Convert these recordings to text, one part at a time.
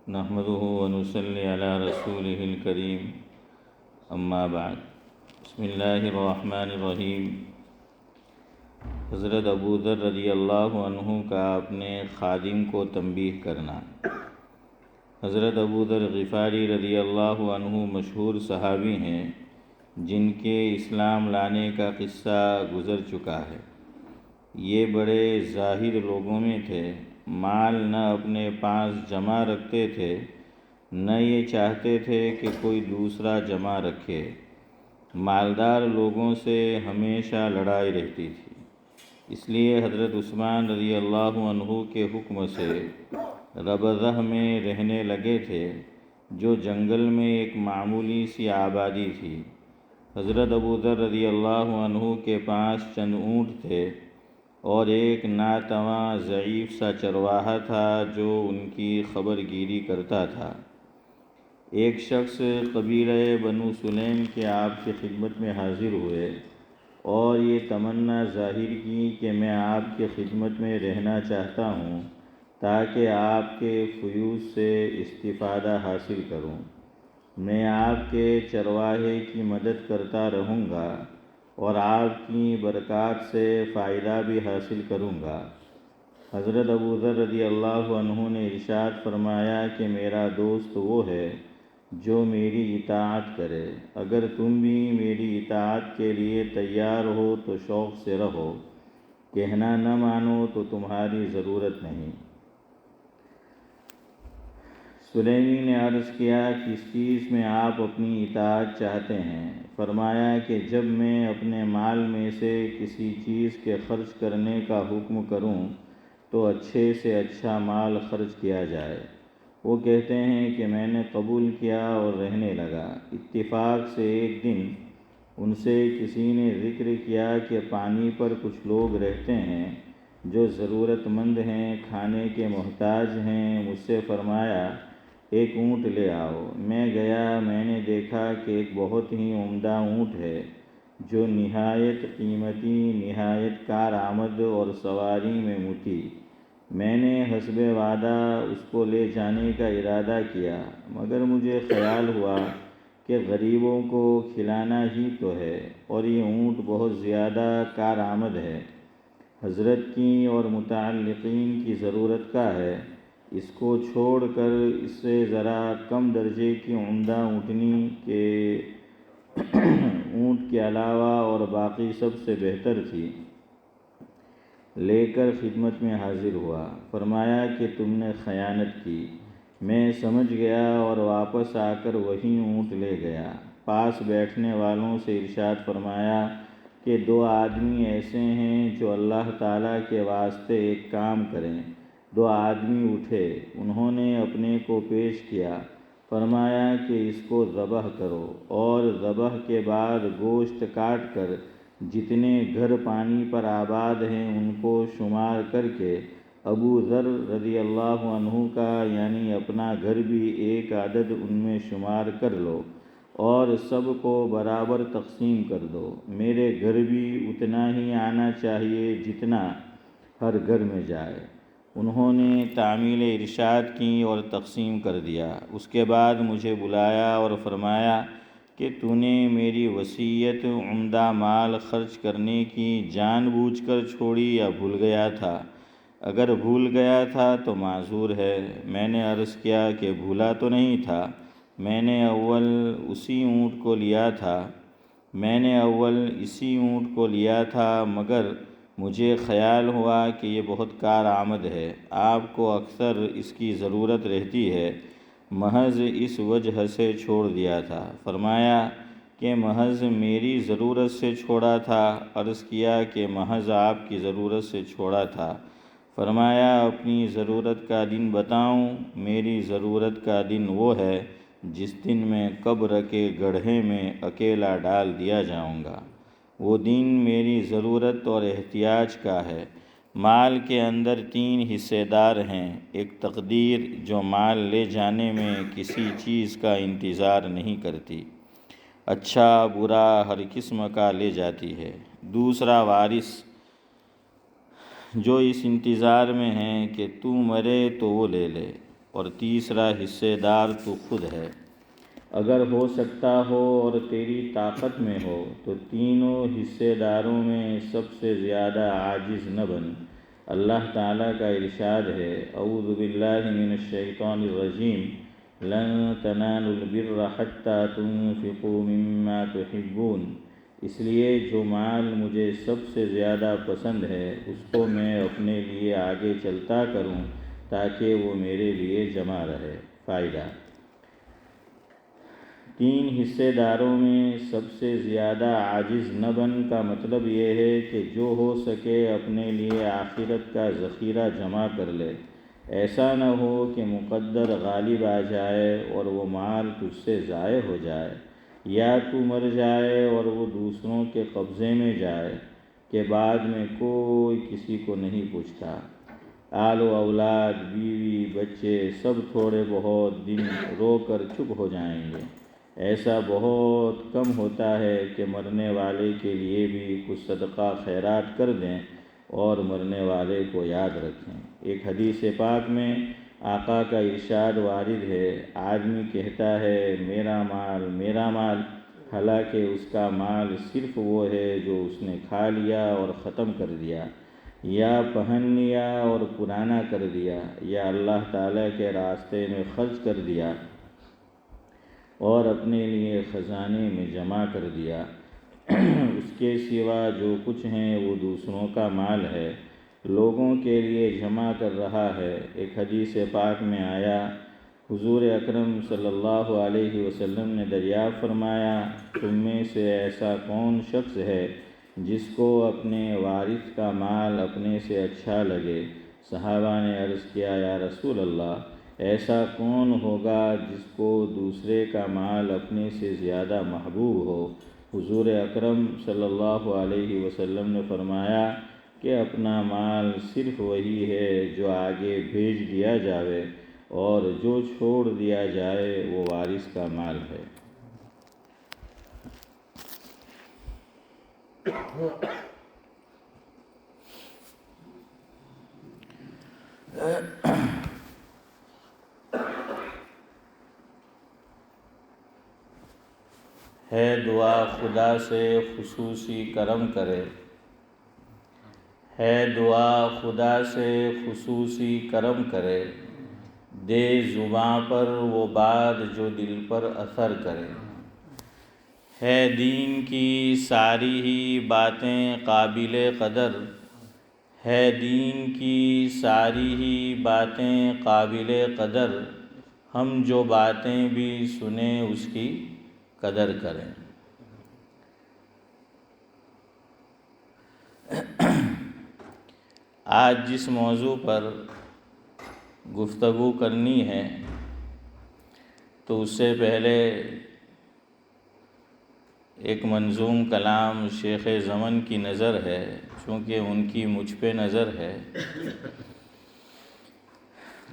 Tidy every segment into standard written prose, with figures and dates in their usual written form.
نحمده ونصلي على رسوله الكريم اما بعد بسم اللہ الرحمن الرحیم۔ حضرت ابو ذر رضی اللہ عنہ کا اپنے خادم کو تنبیہ کرنا۔ حضرت ابو ذر غفاری رضی اللہ عنہ مشہور صحابی ہیں جن کے اسلام لانے کا قصہ گزر چکا ہے۔ یہ بڑے زاہد لوگوں میں تھے، مال نہ اپنے پاس جمع رکھتے تھے نہ یہ چاہتے تھے کہ کوئی دوسرا جمع رکھے۔ مالدار لوگوں سے ہمیشہ لڑائی رہتی تھی، اس لیے حضرت عثمان رضی اللہ عنہ کے حکم سے ربضہ میں رہنے لگے تھے، جو جنگل میں ایک معمولی سی آبادی تھی۔ حضرت ابو ذر رضی اللہ عنہ کے پاس چند اونٹ تھے اور ایک ناتواں ضعیف سا چرواہا تھا جو ان کی خبر گیری کرتا تھا۔ ایک شخص قبیلہ بنو سلیم کے آپ کی خدمت میں حاضر ہوئے اور یہ تمنا ظاہر کی کہ میں آپ کی خدمت میں رہنا چاہتا ہوں تاکہ آپ کے فیوض سے استفادہ حاصل کروں۔ میں آپ کے چرواہے کی مدد کرتا رہوں گا اور آپ کی برکات سے فائدہ بھی حاصل کروں گا۔ حضرت ابو ذر رضی اللہ عنہ نے ارشاد فرمایا کہ میرا دوست وہ ہے جو میری اطاعت کرے۔ اگر تم بھی میری اطاعت کے لیے تیار ہو تو شوق سے رہو، کہنا نہ مانو تو تمہاری ضرورت نہیں۔ سلیمی نے عرض کیا، کس چیز میں آپ اپنی اطاعت چاہتے ہیں؟ فرمایا کہ جب میں اپنے مال میں سے کسی چیز کے خرچ کرنے کا حکم کروں تو اچھے سے اچھا مال خرچ کیا جائے۔ وہ کہتے ہیں کہ میں نے قبول کیا اور رہنے لگا۔ اتفاق سے ایک دن ان سے کسی نے ذکر کیا کہ پانی پر کچھ لوگ رہتے ہیں جو ضرورت مند ہیں، کھانے کے محتاج ہیں۔ مجھ سے فرمایا ایک اونٹ لے آؤ۔ میں گیا، میں نے دیکھا کہ ایک بہت ہی عمدہ اونٹ ہے جو نہایت قیمتی، نہایت کارآمد اور سواری میں مطیع۔ میں نے حسب وعدہ اس کو لے جانے کا ارادہ کیا، مگر مجھے خیال ہوا کہ غریبوں کو کھلانا ہی تو ہے اور یہ اونٹ بہت زیادہ کارآمد ہے، حضرت کی اور متعلقین کی ضرورت کا ہے، اس کو چھوڑ کر اس سے ذرا کم درجے کی عمدہ اونٹنی کے اونٹ کے علاوہ اور باقی سب سے بہتر تھی، لے کر خدمت میں حاضر ہوا۔ فرمایا کہ تم نے خیانت کی۔ میں سمجھ گیا اور واپس آ کر وہی اونٹ لے گیا۔ پاس بیٹھنے والوں سے ارشاد فرمایا کہ دو آدمی ایسے ہیں جو اللہ تعالیٰ کے واسطے ایک کام کریں۔ دو آدمی اٹھے، انہوں نے اپنے کو پیش کیا، فرمایا کہ اس کو ذبح کرو اور ذبح کے بعد گوشت کاٹ کر جتنے گھر پانی پر آباد ہیں ان کو شمار کر کے ابو ذر رضی اللہ عنہ کا یعنی اپنا گھر بھی ایک عدد ان میں شمار کر لو اور سب کو برابر تقسیم کر دو۔ میرے گھر بھی اتنا ہی آنا چاہیے جتنا ہر گھر میں جائے۔ انہوں نے تعمیل ارشاد کی اور تقسیم کر دیا۔ اس کے بعد مجھے بلایا اور فرمایا کہ تو نے میری وصیت عمدہ مال خرچ کرنے کی جان بوجھ کر چھوڑی یا بھول گیا تھا؟ اگر بھول گیا تھا تو معذور ہے۔ میں نے عرض کیا کہ بھولا تو نہیں تھا، میں نے اول اسی اونٹ کو لیا تھا مگر مجھے خیال ہوا کہ یہ بہت کارآمد ہے، آپ کو اکثر اس کی ضرورت رہتی ہے، محض اس وجہ سے چھوڑ دیا تھا۔ فرمایا کہ محض میری ضرورت سے چھوڑا تھا؟ عرض کیا کہ محض آپ کی ضرورت سے چھوڑا تھا۔ فرمایا اپنی ضرورت کا دن بتاؤں؟ میری ضرورت کا دن وہ ہے جس دن میں قبر کے گڑھے میں اکیلا ڈال دیا جاؤں گا۔ وہ دن میری ضرورت اور احتیاج کا ہے۔ مال کے اندر 3 حصے دار ہیں، ایک تقدیر جو مال لے جانے میں کسی چیز کا انتظار نہیں کرتی، اچھا برا ہر قسم کا لے جاتی ہے۔ دوسرا وارث جو اس انتظار میں ہیں کہ تو مرے تو وہ لے لے۔ اور تیسرا حصے دار تو خود ہے۔ اگر ہو سکتا ہو اور تیری طاقت میں ہو تو تینوں حصے داروں میں سب سے زیادہ عاجز نہ بن۔ اللہ تعالیٰ کا ارشاد ہے، اعوذ باللہ من الشیطان الرجیم، لن تنالوا البر حتى تنفقوا مما تحبون۔ اس لیے جو مال مجھے سب سے زیادہ پسند ہے اس کو میں اپنے لیے آگے چلتا کروں تاکہ وہ میرے لیے جمع رہے۔ فائدہ: تین حصے داروں میں سب سے زیادہ عاجز نہ بن کا مطلب یہ ہے کہ جو ہو سکے اپنے لیے آخرت کا ذخیرہ جمع کر لے۔ ایسا نہ ہو کہ مقدر غالب آ جائے اور وہ مال تجھ سے ضائع ہو جائے، یا تو مر جائے اور وہ دوسروں کے قبضے میں جائے کہ بعد میں کوئی کسی کو نہیں پوچھتا۔ آل و اولاد، بیوی بچے سب تھوڑے بہت دن رو کر چپ ہو جائیں گے۔ ایسا بہت کم ہوتا ہے کہ مرنے والے کے لیے بھی کچھ صدقہ خیرات کر دیں اور مرنے والے کو یاد رکھیں۔ ایک حدیث پاک میں آقا کا ارشاد وارد ہے، آدمی کہتا ہے میرا مال میرا مال، حالانکہ اس کا مال صرف وہ ہے جو اس نے کھا لیا اور ختم کر دیا، یا پہن لیا اور پرانا کر دیا، یا اللہ تعالیٰ کے راستے میں خرچ کر دیا اور اپنے لیے خزانے میں جمع کر دیا۔ اس کے سوا جو کچھ ہیں وہ دوسروں کا مال ہے، لوگوں کے لیے جمع کر رہا ہے۔ ایک حدیث پاک میں آیا، حضور اکرم صلی اللہ علیہ وسلم نے دریافت فرمایا، تم میں سے ایسا کون شخص ہے جس کو اپنے وارث کا مال اپنے سے اچھا لگے؟ صحابہ نے عرض کیا، یا رسول اللہ، ایسا کون ہوگا جس کو دوسرے کا مال اپنے سے زیادہ محبوب ہو؟ حضور اکرم صلی اللہ علیہ وسلم نے فرمایا کہ اپنا مال صرف وہی ہے جو آگے بھیج دیا جائے، اور جو چھوڑ دیا جائے وہ وارث کا مال ہے۔ ہے دعا خدا سے خصوصی کرم کرے، ہے دعا خدا سے خصوصی کرم کرے، دے زباں پر وہ بات جو دل پر اثر کرے۔ ہے دین کی ساری ہی باتیں قابل قدر، ہے دین کی ساری ہی باتیں قابل قدر، ہم جو باتیں بھی سنیں اس کی قدر کریں۔ آج جس موضوع پر گفتگو کرنی ہے تو اس سے پہلے ایک منظوم کلام شیخ زمن کی نظر ہے، چونکہ ان کی مجھ پہ نظر ہے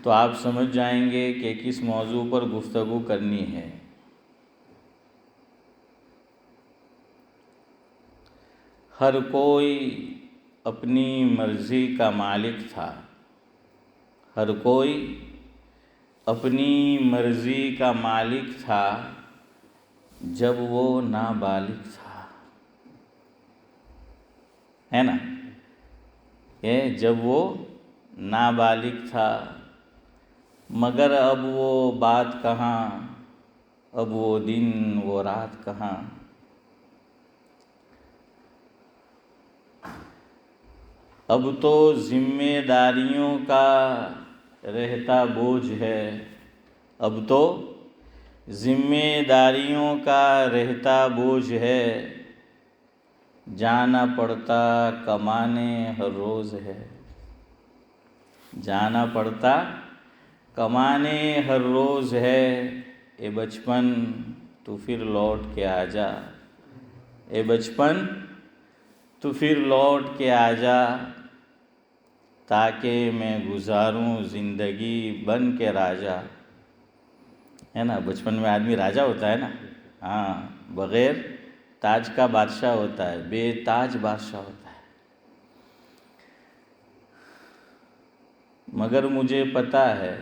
تو آپ سمجھ جائیں گے کہ کس موضوع پر گفتگو کرنی ہے۔ ہر کوئی اپنی مرضی کا مالک تھا، ہر کوئی اپنی مرضی کا مالک تھا جب وہ نابالغ تھا، ہے نا؟ جب وہ نابالغ تھا، مگر اب وہ بات کہاں، اب وہ دن وہ رات کہاں۔ اب تو ذمہ داریوں کا رہتا بوجھ ہے، اب تو ذمہ داریوں کا رہتا بوجھ ہے، جانا پڑتا کمانے ہر روز ہے، جانا پڑتا کمانے ہر روز ہے۔ اے بچپن تو پھر لوٹ کے آ جا، اے بچپن تو پھر لوٹ کے آ جا، تاکہ میں گزاروں زندگی بن کے راجا۔ ہے نا؟ بچپن میں آدمی راجا ہوتا ہے نا، ہاں، بغیر تاج کا بادشاہ ہوتا ہے، بے تاج بادشاہ ہوتا ہے۔ مگر مجھے پتہ ہے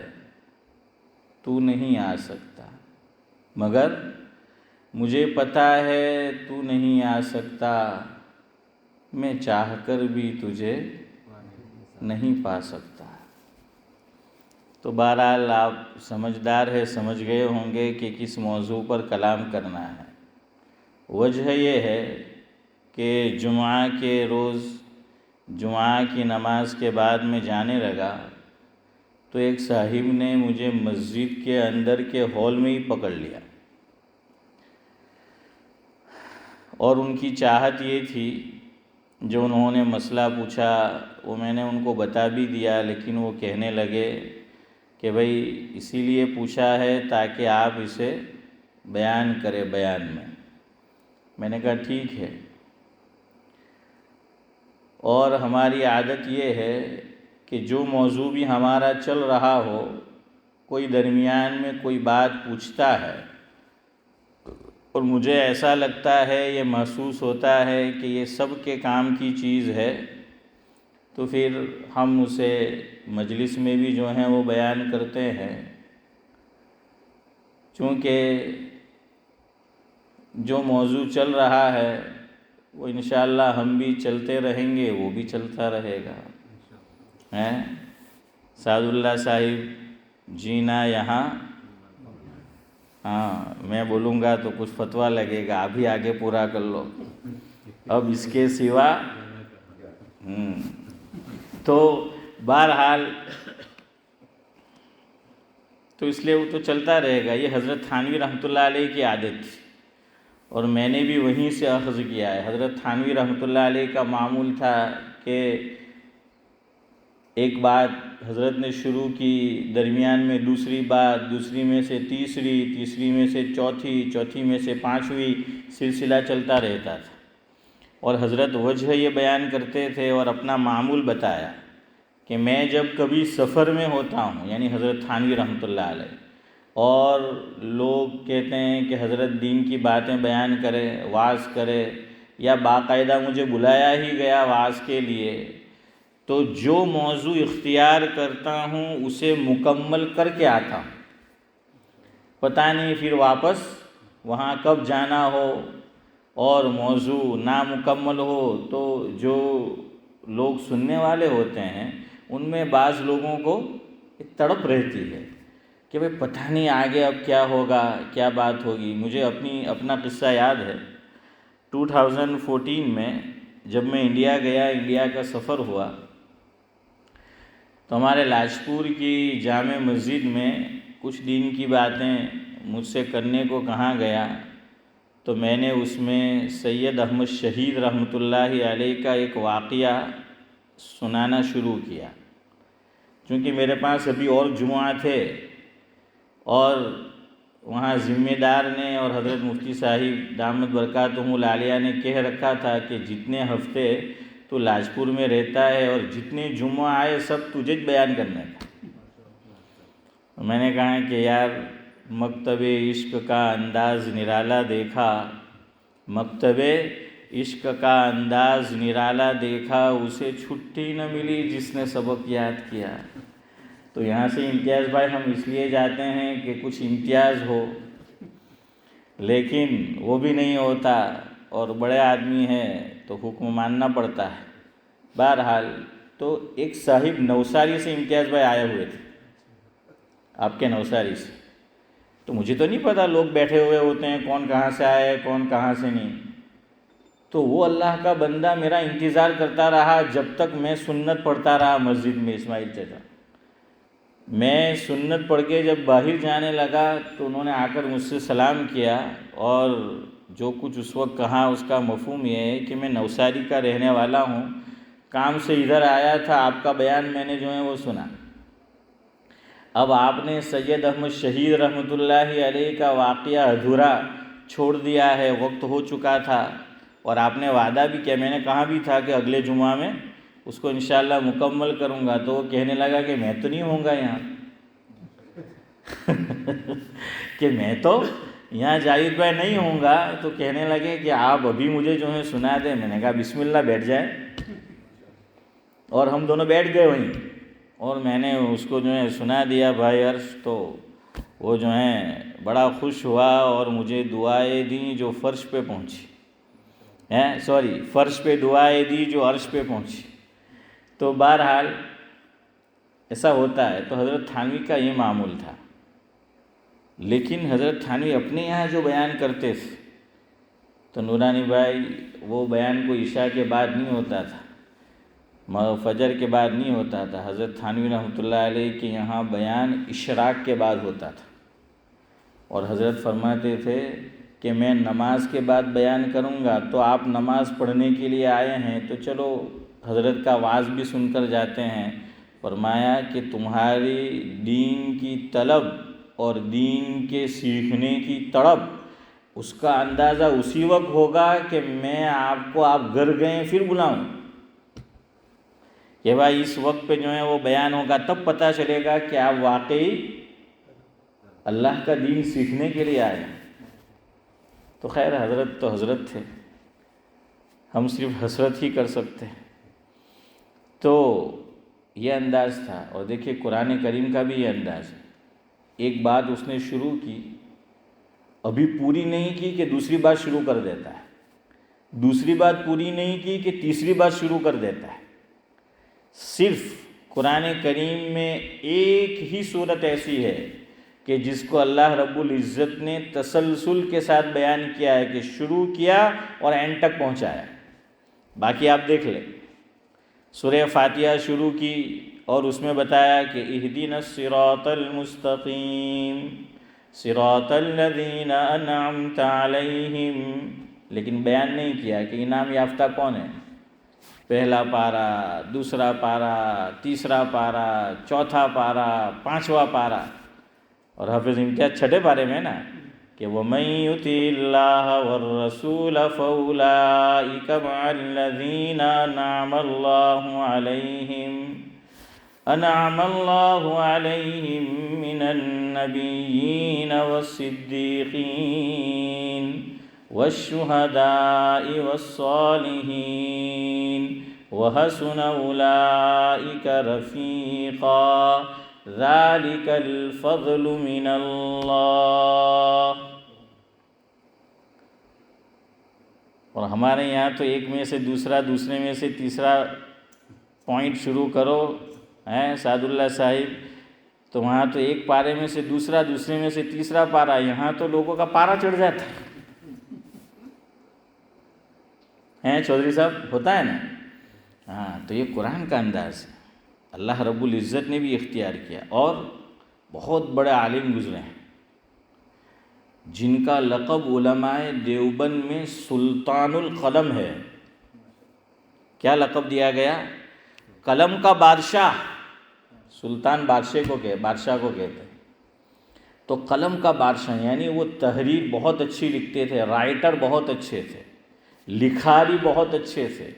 تو نہیں آ سکتا، مگر مجھے پتہ ہے تو نہیں آ سکتا، میں چاہ کر بھی تجھے نہیں پا سکتا۔ تو بہرحال آپ سمجھدار ہے، سمجھ گئے ہوں گے کہ کس موضوع پر کلام کرنا ہے۔ وجہ یہ ہے کہ جمعہ کے روز جمعہ کی نماز کے بعد میں جانے لگا تو ایک صاحب نے مجھے مسجد کے اندر کے ہال میں ہی پکڑ لیا، اور ان کی چاہت یہ تھی، جو انہوں نے مسئلہ پوچھا وہ میں نے ان کو بتا بھی دیا، لیکن وہ کہنے لگے کہ بھئی اسی لیے پوچھا ہے تاکہ آپ اسے بیان کریں بیان میں۔ میں نے کہا ٹھیک ہے۔ اور ہماری عادت یہ ہے کہ جو موضوع بھی ہمارا چل رہا ہو، کوئی درمیان میں کوئی بات پوچھتا ہے اور مجھے ایسا لگتا ہے، یہ محسوس ہوتا ہے کہ یہ سب کے کام کی چیز ہے، تو پھر ہم اسے مجلس میں بھی جو ہیں وہ بیان کرتے ہیں، چونکہ جو موضوع چل رہا ہے وہ انشاءاللہ ہم بھی چلتے رہیں گے، وہ بھی چلتا رہے گا۔ سعد اللہ صاحب جینا یہاں، میں بولوں گا تو کچھ فتویٰ لگے گا، ابھی آگے پورا کر لو، اب اس کے سوا تو بہرحال تو اس لیے وہ تو چلتا رہے گا۔ یہ حضرت تھانوی رحمۃ اللہ علیہ کی عادت تھی، اور میں نے بھی وہیں سے اخذ کیا ہے۔ حضرت تھانوی رحمۃ اللہ علیہ کا معمول تھا کہ ایک بات حضرت نے شروع کی، درمیان میں دوسری بات، دوسری میں سے تیسری، تیسری میں سے چوتھی، چوتھی میں سے پانچویں، سلسلہ چلتا رہتا تھا۔ اور حضرت وجہ یہ بیان کرتے تھے اور اپنا معمول بتایا کہ میں جب کبھی سفر میں ہوتا ہوں، یعنی حضرت تھانوی رحمۃ اللہ علیہ، اور لوگ کہتے ہیں کہ حضرت دین کی باتیں بیان کرے، وعظ کرے، یا باقاعدہ مجھے بلایا ہی گیا وعظ کے لیے، تو جو موضوع اختیار کرتا ہوں اسے مکمل کر کے آتا ہوں، پتہ نہیں پھر واپس وہاں کب جانا ہو، اور موضوع نامکمل ہو تو جو لوگ سننے والے ہوتے ہیں ان میں بعض لوگوں کو ایک تڑپ رہتی ہے کہ بھئی پتہ نہیں آگے اب کیا ہوگا، کیا بات ہوگی۔ مجھے اپنا قصہ یاد ہے، 2014 میں جب میں انڈیا گیا، انڈیا کا سفر ہوا، تو ہمارے لاجپور کی جامع مسجد میں کچھ دین کی باتیں مجھ سے کرنے کو کہا گیا، تو میں نے اس میں سید احمد شہید رحمۃ اللہ علیہ کا ایک واقعہ سنانا شروع کیا، چونکہ میرے پاس ابھی اور جمعہ تھے، اور وہاں ذمہ دار نے اور حضرت مفتی صاحب دامت برکاتہم العالیہ نے کہہ رکھا تھا کہ جتنے ہفتے تو لاجپور میں رہتا ہے اور جتنے جمعہ آئے سب تجھے بیان کرنے کا۔ میں نے کہا کہ یار مکتب عشق کا انداز نرالا دیکھا، مکتب عشق کا انداز نرالا دیکھا، اسے چھٹی نہ ملی جس نے سبق یاد کیا۔ تو یہاں سے امتیاز بھائی ہم اس لیے جاتے ہیں کہ کچھ امتیاز ہو، لیکن وہ بھی نہیں ہوتا، اور بڑے آدمی ہیں تو حکم ماننا پڑتا ہے۔ بہرحال تو ایک صاحب نوساری سے امتیاز بھائی آئے ہوئے تھے، آپ کے نوساری سے، تو مجھے تو نہیں پتا، لوگ بیٹھے ہوئے ہوتے ہیں کون کہاں سے آئے کون کہاں سے نہیں، تو وہ اللہ کا بندہ میرا انتظار کرتا رہا جب تک میں سنت پڑھتا رہا مسجد میں اسماعیل چچا۔ میں سنت پڑھ کے جب باہر جانے لگا تو انہوں نے آ کر مجھ سے سلام کیا، اور جو کچھ اس وقت کہا اس کا مفہوم یہ ہے کہ میں نوساری کا رہنے والا ہوں، کام سے ادھر آیا تھا، آپ کا بیان میں نے جو ہے وہ سنا۔ اب آپ نے سید احمد شہید رحمۃ اللہ علیہ کا واقعہ ادھورا چھوڑ دیا ہے، وقت ہو چکا تھا، اور آپ نے وعدہ بھی کیا، میں نے کہا بھی تھا کہ اگلے جمعہ میں اس کو انشاءاللہ مکمل کروں گا، تو وہ کہنے لگا کہ میں تو نہیں ہوں گا یہاں کہ میں تو یہاں جاوید بھائی نہیں ہوں گا، تو کہنے لگے کہ آپ ابھی مجھے جو ہے سنا دیں۔ میں نے کہا بسم اللہ بیٹھ جائے، اور ہم دونوں بیٹھ گئے وہیں، اور میں نے اس کو جو ہے سنا دیا بھائی عرش، تو وہ جو ہیں بڑا خوش ہوا اور مجھے دعائیں دیں جو فرش پہ پہنچی، فرش پہ دعائیں دی جو عرش پہ پہنچی۔ تو بہرحال ایسا ہوتا ہے۔ تو حضرت تھانوی کا یہ معمول تھا، لیکن حضرت تھانوی اپنے یہاں جو بیان کرتے تھے تو نورانی بھائی وہ بیان کو عشاء کے بعد نہیں ہوتا تھا، فجر کے بعد نہیں ہوتا تھا۔ حضرت تھانوی رحمۃ اللہ علیہ کے یہاں بیان اشراق کے بعد ہوتا تھا، اور حضرت فرماتے تھے کہ میں نماز کے بعد بیان کروں گا، تو آپ نماز پڑھنے کے لیے آئے ہیں تو چلو حضرت کا وعظ بھی سن کر جاتے ہیں۔ فرمایا کہ تمہاری دین کی طلب اور دین کے سیکھنے کی تڑپ، اس کا اندازہ اسی وقت ہوگا کہ میں آپ کو، آپ گھر گئے پھر بلاؤں کہ بھائی اس وقت پہ جو ہے وہ بیان ہوگا، تب پتہ چلے گا کہ آپ واقعی اللہ کا دین سیکھنے کے لیے آئے ہیں۔ تو خیر حضرت تو حضرت تھے، ہم صرف حسرت ہی کر سکتے ہیں۔ تو یہ انداز تھا، اور دیکھیے قرآن کریم کا بھی یہ انداز ہے۔ ایک بات اس نے شروع کی، ابھی پوری نہیں کی کہ دوسری بات شروع کر دیتا ہے، دوسری بات پوری نہیں کی کہ تیسری بات شروع کر دیتا ہے۔ صرف قرآن کریم میں ایک ہی صورت ایسی ہے کہ جس کو اللہ رب العزت نے تسلسل کے ساتھ بیان کیا ہے، کہ شروع کیا اور اینڈ تک پہنچایا۔ باقی آپ دیکھ لیں، سورہ فاتحہ شروع کی اور اس میں بتایا کہ اہدنا الصراط المستقیم صراط الذین انعمت علیہم، لیکن بیان نہیں کیا کہ انعام یافتہ کون ہے۔ پہلا پارہ، دوسرا پارہ، تیسرا پارہ، چوتھا پارہ، پانچواں پارہ، اور حافظ امتیاز چھٹے پارے میں نا کہ وَمَن يُطِعِ اللَّهَ وَالرَّسُولَ فَأُولَٰئِكَ مَعَ الَّذِينَ أَنْعَمَ اللَّهُ عَلَيْهِم مِّنَ النَّبِيِّينَ وَالصِّدِّيقِينَ وَالشُّهَدَاءِ وَالصَّالِحِينَ وَحَسُنَ أُولَٰئِكَ رَفِيقًا ذَلِكَ الْفَضْلُ مِنَ اللَّهِ۔ اور ہمارے یہاں تو ایک میں سے دوسرا، دوسرے میں سے تیسرا پوائنٹ شروع کرو، سعد اللہ صاحب، تو وہاں تو ایک پارے میں سے دوسرا، دوسرے میں سے تیسرا پارہ، یہاں تو لوگوں کا پارہ چڑھ جاتا ہے چودھری صاحب، ہوتا ہے نا۔ ہاں، تو یہ قرآن کا انداز ہے، اللہ رب العزت نے بھی اختیار کیا، اور بہت بڑے عالم گزرے ہیں جن کا لقب علماء دیوبند میں سلطان القلم ہے۔ کیا لقب دیا گیا؟ قلم کا بادشاہ۔ سلطان بادشاہ کو کہتے ہیں، تو قلم کا بادشاہ، یعنی وہ تحریر بہت اچھی لکھتے تھے، رائٹر بہت اچھے تھے، لکھاری بہت اچھے تھے۔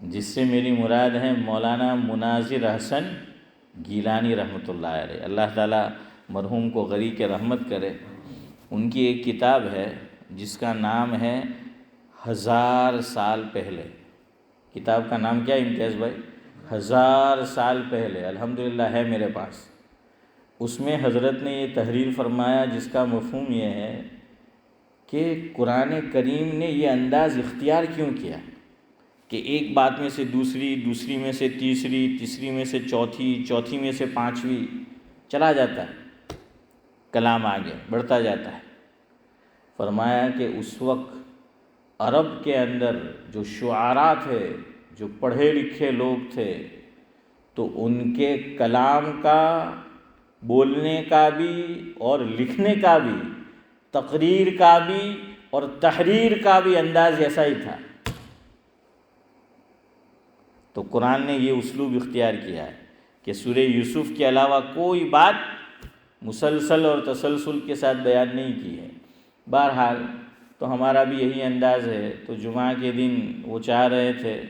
جس سے میری مراد ہے مولانا مناظر حسن گیلانی رحمۃ اللہ علیہ، اللہ تعالیٰ مرحوم کو غریق رحمت کرے۔ ان کی ایک کتاب ہے جس کا نام ہے 1000 سال پہلے۔ کتاب کا نام کیا ہے امتیاز بھائی؟ 1000 سال پہلے، الحمدللہ ہے میرے پاس۔ اس میں حضرت نے یہ تحریر فرمایا جس کا مفہوم یہ ہے کہ قرآن کریم نے یہ انداز اختیار کیوں کیا کہ ایک بات میں سے دوسری، دوسری میں سے تیسری، تیسری میں سے چوتھی، چوتھی میں سے پانچویں، چلا جاتا ہے، کلام آگے بڑھتا جاتا ہے۔ فرمایا کہ اس وقت عرب کے اندر جو شعراء تھے، جو پڑھے لکھے لوگ تھے، تو ان کے کلام کا، بولنے کا بھی اور لکھنے کا بھی، تقریر کا بھی اور تحریر کا بھی انداز ایسا ہی تھا۔ تو قرآن نے یہ اسلوب اختیار کیا ہے کہ سورہ یوسف کے علاوہ کوئی بات مسلسل اور تسلسل کے ساتھ بیان نہیں کی ہے۔ بہرحال تو ہمارا بھی یہی انداز ہے۔ تو جمعہ کے دن وہ چاہ رہے تھے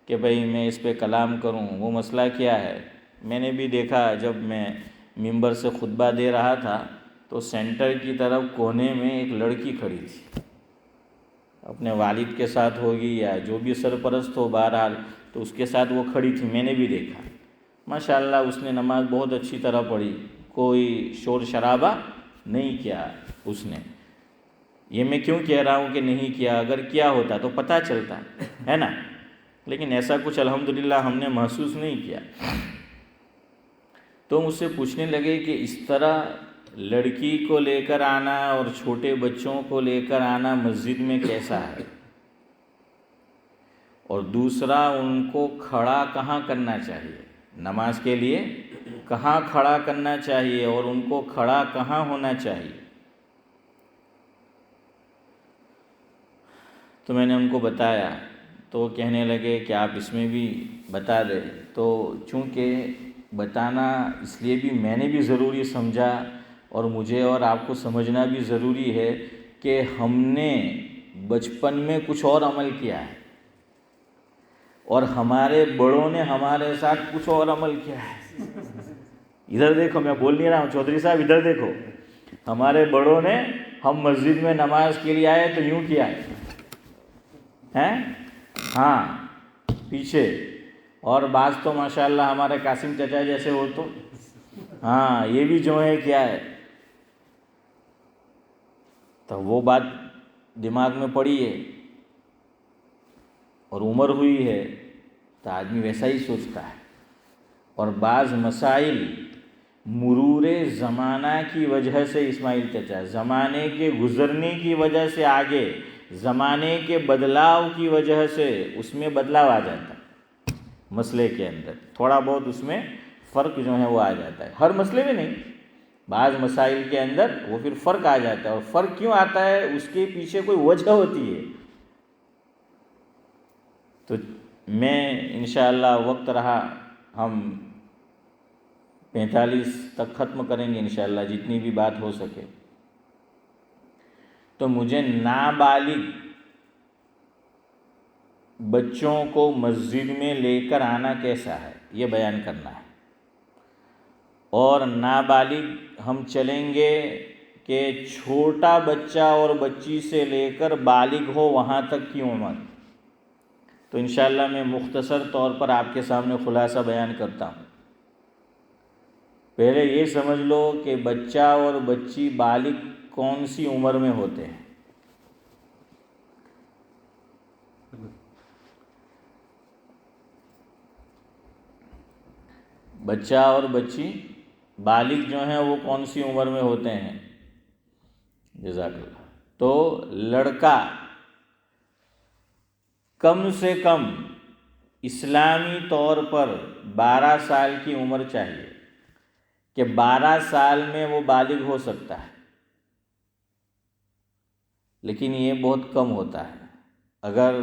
کہ بھئی میں اس پہ کلام کروں۔ وہ مسئلہ کیا ہے، میں نے بھی دیکھا جب میں ممبر سے خطبہ دے رہا تھا تو سینٹر کی طرف کونے میں ایک لڑکی کھڑی تھی، اپنے والد کے ساتھ ہوگی یا جو بھی سرپرست ہو، بہرحال تو اس کے ساتھ وہ کھڑی تھی، میں نے بھی دیکھا۔ ماشاءاللہ اس نے نماز بہت اچھی طرح پڑھی، کوئی شور شرابہ نہیں کیا اس نے. یہ میں کیوں کہہ رہا ہوں کہ نہیں کیا، اگر کیا ہوتا تو پتہ چلتا ہے نا، لیکن ایسا کچھ الحمدللہ ہم نے محسوس نہیں کیا. تو مجھ سے پوچھنے لگے کہ اس طرح لڑکی کو لے کر آنا اور چھوٹے بچوں کو لے کر آنا مسجد میں کیسا ہے، اور دوسرا ان کو کھڑا کہاں کرنا چاہیے نماز کے لیے، کہاں کھڑا کرنا چاہیے اور ان کو کھڑا کہاں ہونا چاہیے. تو میں نے ان کو بتایا تو کہنے لگے کہ آپ اس میں بھی بتا دیں. تو چونکہ بتانا اس لیے بھی میں نے بھی ضروری سمجھا، اور مجھے اور آپ کو سمجھنا بھی ضروری ہے کہ ہم نے بچپن میں کچھ اور عمل کیا ہے اور ہمارے بڑوں نے ہمارے ساتھ کچھ اور عمل کیا ہے. ادھر دیکھو، میں بول نہیں رہا ہوں چودھری صاحب، ادھر دیکھو. ہمارے بڑوں نے، ہم مسجد میں نماز کے لیے آئے تو یوں کیا ہے، ہاں پیچھے. اور بعض تو ماشاءاللہ ہمارے قاسم چچا جیسے ہو تو ہاں یہ بھی جو ہے کیا ہے. تو وہ بات دماغ میں پڑی ہے اور عمر ہوئی ہے تو آدمی ویسا ہی سوچتا ہے. اور بعض مسائل مرور زمانہ کی وجہ سے، اسماعیل چچا، زمانے کے گزرنے کی وجہ سے، آگے زمانے کے بدلاؤ کی وجہ سے اس میں بدلاؤ آ جاتا ہے. مسئلے کے اندر تھوڑا بہت اس میں فرق جو ہے وہ آ جاتا ہے، ہر مسئلے میں نہیں، بعض مسائل کے اندر وہ پھر فرق آ جاتا ہے. اور فرق کیوں آتا ہے، اس کے پیچھے کوئی وجہ ہوتی ہے. تو میں انشاءاللہ وقت رہا ہم 45 تک ختم کریں گے انشاءاللہ، جتنی بھی بات ہو سکے. تو مجھے نابالغ بچوں کو مسجد میں لے کر آنا کیسا ہے یہ بیان کرنا ہے. اور نابالغ ہم چلیں گے کہ چھوٹا بچہ اور بچی سے لے کر بالغ ہو وہاں تک کی عمر. تو انشاءاللہ میں مختصر طور پر آپ کے سامنے خلاصہ بیان کرتا ہوں. پہلے یہ سمجھ لو کہ بچہ اور بچی بالغ کون سی عمر میں ہوتے ہیں. بچہ اور بچی بالغ جو ہیں وہ کون سی عمر میں ہوتے ہیں؟ جزاک اللہ. تو لڑکا کم سے کم اسلامی طور پر 12 سال کی عمر چاہیے کہ 12 سال میں وہ بالغ ہو سکتا ہے. لیکن یہ بہت کم ہوتا ہے. اگر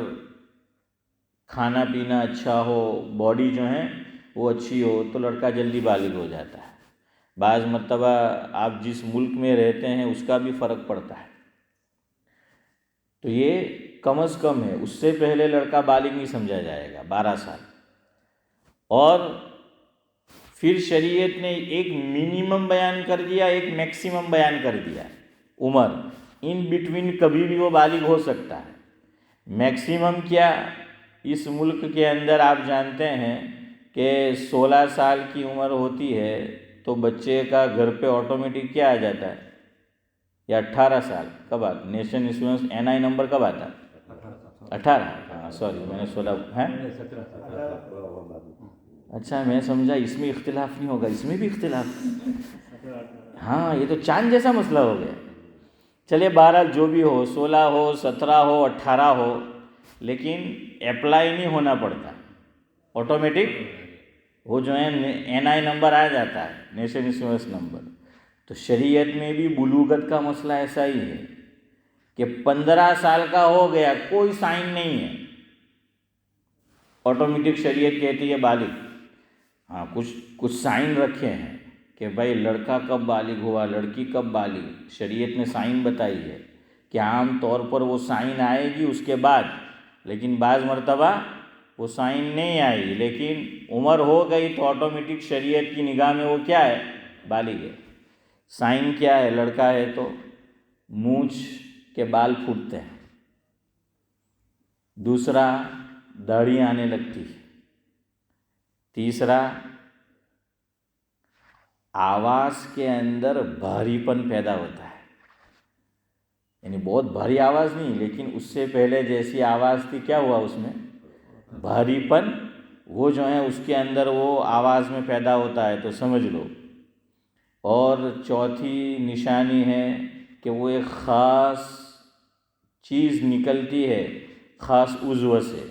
کھانا پینا اچھا ہو، باڈی جو ہے وہ اچھی ہو تو لڑکا جلدی بالغ ہو جاتا ہے. بعض مرتبہ آپ جس ملک میں رہتے ہیں اس کا بھی فرق پڑتا ہے. تو یہ کم از کم ہے، اس سے پہلے لڑکا بالغ نہیں سمجھا جائے گا 12 سال. اور پھر شریعت نے ایک منیمم بیان کر دیا، ایک میکسیمم بیان کر دیا عمر. ان بٹوین کبھی بھی وہ بالغ ہو سکتا ہے. میکسیمم کیا، اس ملک کے اندر آپ جانتے ہیں کہ 16 سال کی عمر ہوتی ہے تو بچے کا گھر پہ آٹومیٹک کیا آ جاتا ہے، یا 18 سال کب آتا، نیشن انشورنس NI نمبر کب آتا ہے 18. ہاں سوری میں نے 16 ہے. اچھا میں سمجھا اس میں اختلاف نہیں ہوگا، اس میں بھی اختلاف. ہاں یہ تو چاند جیسا مسئلہ ہو گیا. چلے 12 جو بھی ہو، 16 ہو، 17 ہو، 18 ہو، لیکن اپلائی نہیں ہونا پڑتا، آٹومیٹک وہ جو ہے NI نمبر آ جاتا ہے، نیشن انشورنس نمبر. تو شریعت میں بھی بلوغت کا مسئلہ ایسا ہی ہے کہ 15 سال کا ہو گیا، کوئی سائن نہیں ہے، آٹومیٹک شریعت کہتی ہے بالغ. ہاں کچھ سائن رکھے ہیں کہ بھائی لڑکا کب بالغ ہوا، لڑکی کب بالغ. شریعت نے سائن بتائی ہے کہ عام طور پر وہ سائن آئے گی اس کے بعد، لیکن بعض مرتبہ وہ سائن نہیں آئی لیکن عمر ہو گئی تو آٹومیٹک شریعت کی نگاہ میں وہ کیا ہے، بالغ ہے. سائن کیا ہے، لڑکا ہے تو مونچھ کے بال پھوٹتے ہیں. دوسرا داڑھی آنے لگتی ہے. تیسرا آواز کے اندر بھاری پن پیدا ہوتا ہے، یعنی بہت بھاری آواز نہیں، لیکن اس سے پہلے جیسی آواز تھی کیا ہوا اس میں بھاری پن، وہ جو ہے اس کے اندر وہ آواز میں پیدا ہوتا ہے، تو سمجھ لو۔ اور چوتھی نشانی ہے کہ وہ ایک خاص چیز نکلتی ہے خاص عضو سے،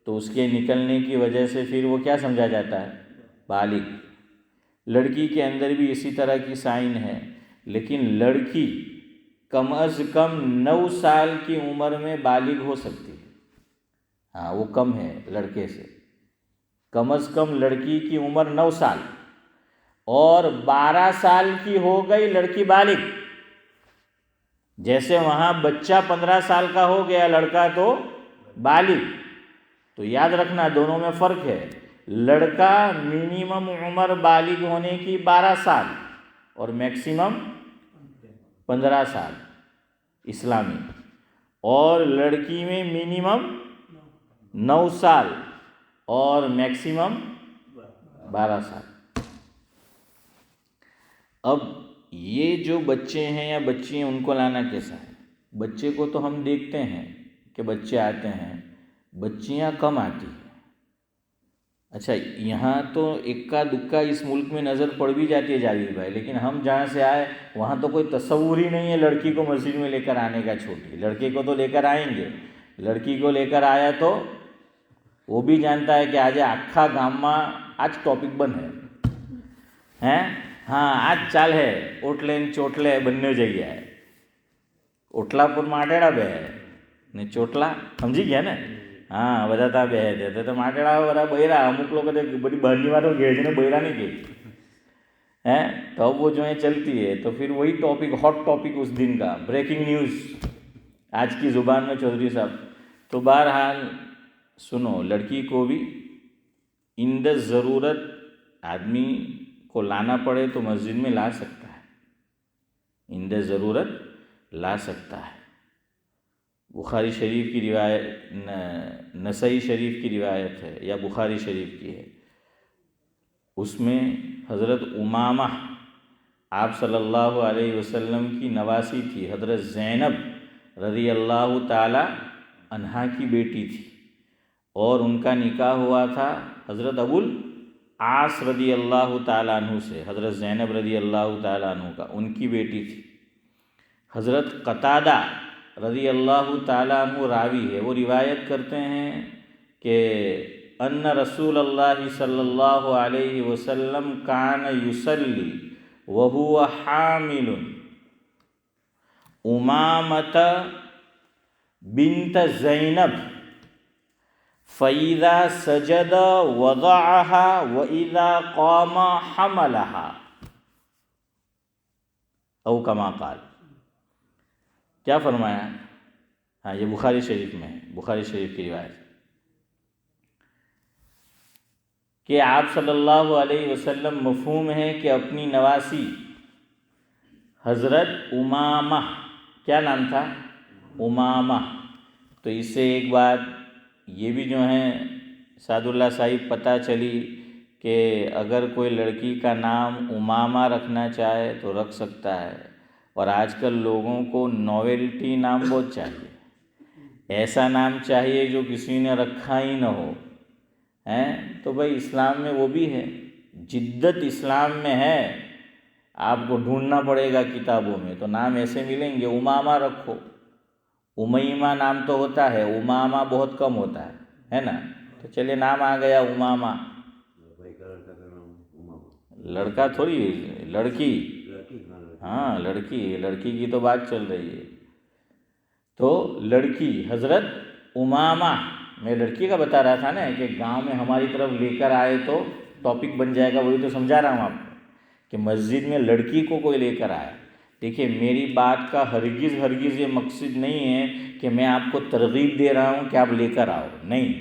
تو اس کے نکلنے کی وجہ سے پھر وہ کیا سمجھا جاتا ہے بالغ۔ لڑکی کے اندر بھی اسی طرح کی سائن ہے، لیکن لڑکی کم از کم 9 سال کی عمر میں بالغ ہو سکتی ہے، ہاں وہ کم ہے لڑکے سے، کم از کم لڑکی کی عمر 9 سال، اور 12 سال کی ہو گئی لڑکی بالغ۔ جیسے وہاں بچہ 15 سال کا ہو گیا، لڑکا تو بالغ، تو یاد رکھنا دونوں میں فرق ہے۔ لڑکا منیمم عمر بالغ ہونے کی 12 سال اور میکسیمم 15 سال اسلامی، اور لڑکی میں منیمم 9 سال اور میکسیمم 12 سال۔ اب یہ جو بچے ہیں یا بچی ہیں ان کو لانا کیسا ہے؟ بچے کو تو ہم دیکھتے ہیں کہ بچے آتے ہیں، بچیاں کم آتی ہیں۔ اچھا یہاں تو اکا دکا اس ملک میں نظر پڑ بھی جاتی ہے جاوید بھائی، لیکن ہم جہاں سے آئے وہاں تو کوئی تصور ہی نہیں ہے لڑکی کو مسجد میں لے کر آنے کا۔ چھوٹی لڑکے کو تو لے کر آئیں گے، لڑکی کو لے کر آیا تو وہ بھی جانتا ہے کہ آج آکھا گامما آج ٹاپک بن ہے، ہاں آج چال ہے اوٹلے چوٹلے بننے جائیے ہے، اوٹلا پر માટેડા બે ને ચોટલા સમજી ગયા ને? હા બધા તા બે તો માટેડા બધા બૈરા, અમુક લોકો તો બધી બહારની વાતો કહે છે ને બૈરા નહીં કહે ہیں، تو اب وہ جو ہے چلتی ہے، تو پھر وہی ٹاپک ہاٹ ٹاپک اس دن کا بریکنگ نیوز آج کی زبان میں چودھری صاحب۔ تو بہرحال سنو، لڑکی کو بھی اند ضرورت آدمی کو لانا پڑے تو مسجد میں لا سکتا ہے، اند ضرورت لا سکتا ہے۔ بخاری شریف کی روایت، نسائی شریف کی روایت ہے یا بخاری شریف کی ہے، اس میں حضرت امامہ آپ صلی اللہ علیہ وسلم کی نواسی تھی، حضرت زینب رضی اللہ تعالی عنہا کی بیٹی تھی، اور ان کا نکاح ہوا تھا حضرت ابو العاص رضی اللہ تعالیٰ عنہ سے، حضرت زینب رضی اللہ تعالیٰ عنہ کا ان کی بیٹی تھی۔ حضرت قتادہ رضی اللہ تعالیٰ عنہ راوی ہے، وہ روایت کرتے ہیں کہ ان رسول اللہ صلی اللہ علیہ وسلم کان یصلی وہو حامل امامۃ بنت زینب فَإِذَا سَجَدَ وَضَعَهَا وَإِذَا قَامَ حَمَلَهَا، او کما قال۔ کیا فرمایا؟ ہاں یہ بخاری شریف میں ہے، بخاری شریف کی روایت کہ آپ صلی اللہ علیہ وسلم مفہوم ہے کہ اپنی نواسی حضرت امامہ، کیا نام تھا؟ امامہ۔ تو اس سے ایک بات یہ بھی جو ہے سعد اللہ صاحب پتہ چلی کہ اگر کوئی لڑکی کا نام امامہ رکھنا چاہے تو رکھ سکتا ہے، اور آج کل لوگوں کو نویلٹی نام بہت چاہیے، ایسا نام چاہیے جو کسی نے رکھا ہی نہ ہو، ہیں تو بھائی اسلام میں وہ بھی ہے، جدت اسلام میں ہے، آپ کو ڈھونڈنا پڑے گا کتابوں میں تو نام ایسے ملیں گے، امامہ رکھو، امیمہ نام تو ہوتا ہے، امامہ بہت کم ہوتا ہے نا، تو چلے نام آ گیا امامہ۔ لڑکا تھوڑی، لڑکی، ہاں لڑکی کی تو بات چل رہی ہے۔ تو لڑکی حضرت امامہ، میں لڑکی کا بتا رہا تھا نا کہ گاؤں میں ہماری طرف لے کر آئے تو ٹاپک بن جائے گا، وہی تو سمجھا رہا ہوں آپ کو کہ مسجد میں لڑکی کو کوئی لے کر آیا۔ دیکھیے میری بات کا ہرگز یہ مقصد نہیں ہے کہ میں آپ کو ترغیب دے رہا ہوں کہ آپ لے کر آؤ، نہیں،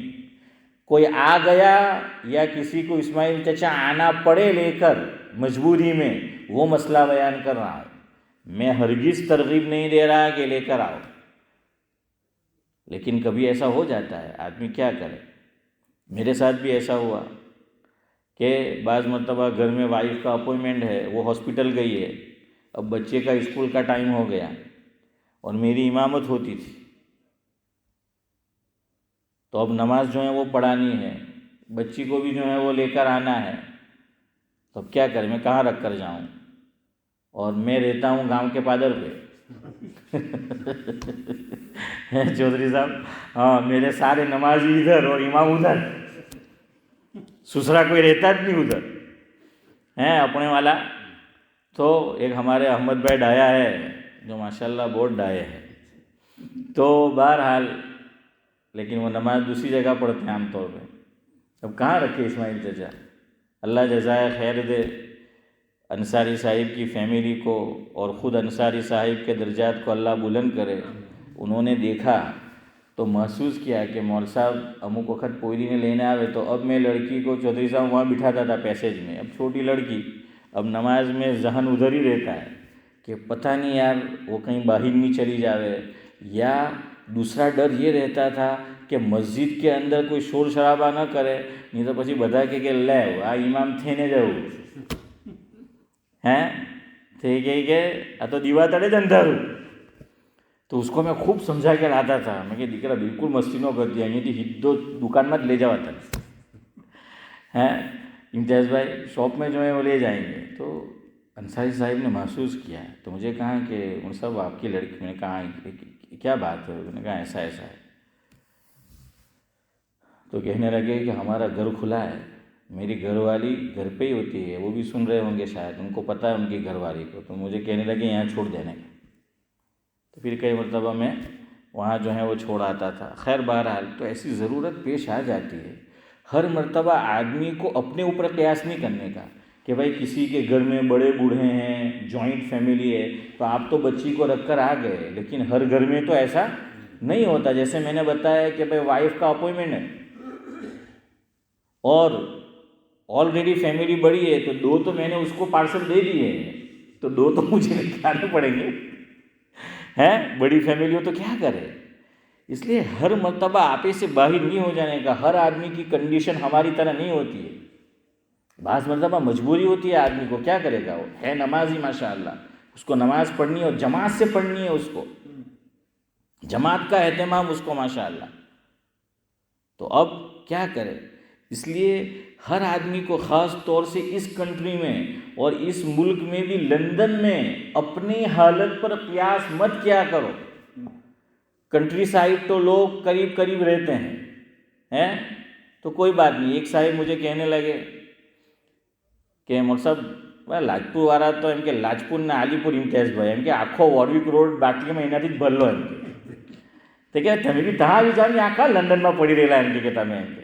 کوئی آ گیا یا کسی کو اسماعیل چچا آنا پڑے لے کر مجبوری میں، وہ مسئلہ بیان کر رہا ہوں، میں ہرگز ترغیب نہیں دے رہا کہ لے کر آؤ، لیکن کبھی ایسا ہو جاتا ہے، آدمی کیا کرے۔ میرے ساتھ بھی ایسا ہوا کہ بعض مرتبہ گھر میں وائف کا اپوائنٹمنٹ ہے، وہ ہاسپٹل گئی ہے، اب بچے کا اسکول کا ٹائم ہو گیا اور میری امامت ہوتی تھی، تو اب نماز جو ہے وہ پڑھانی ہے، بچی کو بھی جو ہے وہ لے کر آنا ہے، تو اب کیا کریں، میں کہاں رکھ کر جاؤں؟ اور میں رہتا ہوں گاؤں کے پادر پہ چودھری صاحب، ہاں میرے سارے نمازی ادھر اور امام ادھر، سسرا کوئی رہتا نہیں ادھر ہے اپنے والا۔ تو ایک ہمارے احمد بھائی ڈایا ہے جو ماشاءاللہ بہت ڈائے ہے، تو بہرحال لیکن وہ نماز دوسری جگہ پڑھتے ہیں عام طور پہ، اب کہاں رکھے اسماعیل چچا؟ اللہ جزائے خیر دے انصاری صاحب کی فیملی کو، اور خود انصاری صاحب کے درجات کو اللہ بلند کرے۔ انہوں نے دیکھا تو محسوس کیا کہ مول صاحب امک وقت پوری نے لینے آوے، تو اب میں لڑکی کو چودھری صاحب وہاں بٹھاتا تھا پیسیج میں، اب چھوٹی لڑکی، اب نماز میں ذہن ادھر ہی رہتا ہے کہ پتہ نہیں یار وہ کہیں باہر نہیں چلی جاوے، یا دوسرا ڈر یہ رہتا تھا کہ مسجد کے اندر کوئی شور شرابہ نہ کرے، نہیں تو پچھی بتا کہ لے آ امام تھے نے جاؤ ہیں تھے کہ آ تو دیوا تڑے જ અંધારું، تو اس کو میں خوب سمجھا کے لاتا تھا، میں کہ દીકરા બિલકુલ મસ્તી ન કરતી، અહીંયાથી સીધો દુકાનમાં જ લઈ જવાતા ہیں امتیاز بھائی شاپ میں جو ہے وہ لے جائیں گے۔ تو انصاری صاحب نے محسوس کیا تو مجھے کہا کہ ان صاحب آپ کی لڑکی، میں نے کہا کیا بات ہے؟ میں نے کہا ایسا ایسا ہے، تو کہنے لگے کہ ہمارا گھر کھلا ہے، میری گھر والی گھر پہ ہی ہوتی ہے، وہ بھی سن رہے ہوں گے شاید، ان کو پتہ ہے ان کی گھر والی کو، تو مجھے کہنے لگے یہاں چھوڑ دینے کا، تو پھر کئی مرتبہ میں وہاں جو ہے وہ چھوڑ آتا تھا۔ خیر بہرحال تو ایسی ضرورت پیش آ جاتی ہے، ہر مرتبہ آدمی کو اپنے اوپر قیاس نہیں کرنے کا کہ بھائی کسی کے گھر میں بڑے بوڑھے ہیں، جوائنٹ فیملی ہے، تو آپ تو بچی کو رکھ کر آ گئے، لیکن ہر گھر میں تو ایسا نہیں ہوتا۔ جیسے میں نے بتایا کہ بھائی وائف کا اپوائنٹمنٹ ہے اور آلریڈی فیملی بڑی ہے، تو 2 تو میں نے اس کو پارسل دے دیے ہیں، تو 2 تو مجھے لے آنے پڑیں گے، ہیں بڑی فیملی ہو تو کیا کرے؟ اس لیے ہر مرتبہ آپے سے باہر نہیں ہو جانے کا، ہر آدمی کی کنڈیشن ہماری طرح نہیں ہوتی ہے، بعض مرتبہ مجبوری ہوتی ہے آدمی کو، کیا کرے گا؟ وہ ہے نمازی ماشاءاللہ، اس کو نماز پڑھنی ہے اور جماعت سے پڑھنی ہے، اس کو جماعت کا اہتمام اس کو ماشاءاللہ، تو اب کیا کرے؟ اس لیے ہر آدمی کو خاص طور سے اس کنٹری میں اور اس ملک میں بھی لندن میں اپنی حالت پر قیاس مت کیا کرو۔ کنٹری سائڈ تو لوگ قریب قریب رہتے ہیں تو کوئی بات نہیں۔ ایک صاحب مجھے کہنے لگے کہ مول صاحب લાજપુર વાળા તો એમ કે લાજપુર ને આલીપુર ઇમ્તિયાઝ ભાઈ એમ કે આખો વોર્વિક રોડ બાટલીમાં એનાથી જ ભરલો એમ કે તમે બી ત્યાં આવી જાઓ ને આખા લંડનમાં પડી રહેલા એમ કે તમે એમ કે।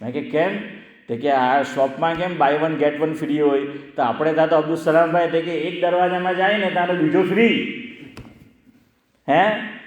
મેં કે કેમ? તે કે આ શોપમાં કેમ બાય 1 get 1 ફ્રી હોય, તો આપણે ત્યાં તો અબ્દુલ સલામ ભાઈ તે કે એક દરવાજામાં જાય ને ત્યાં બીજો ફ્રી હે।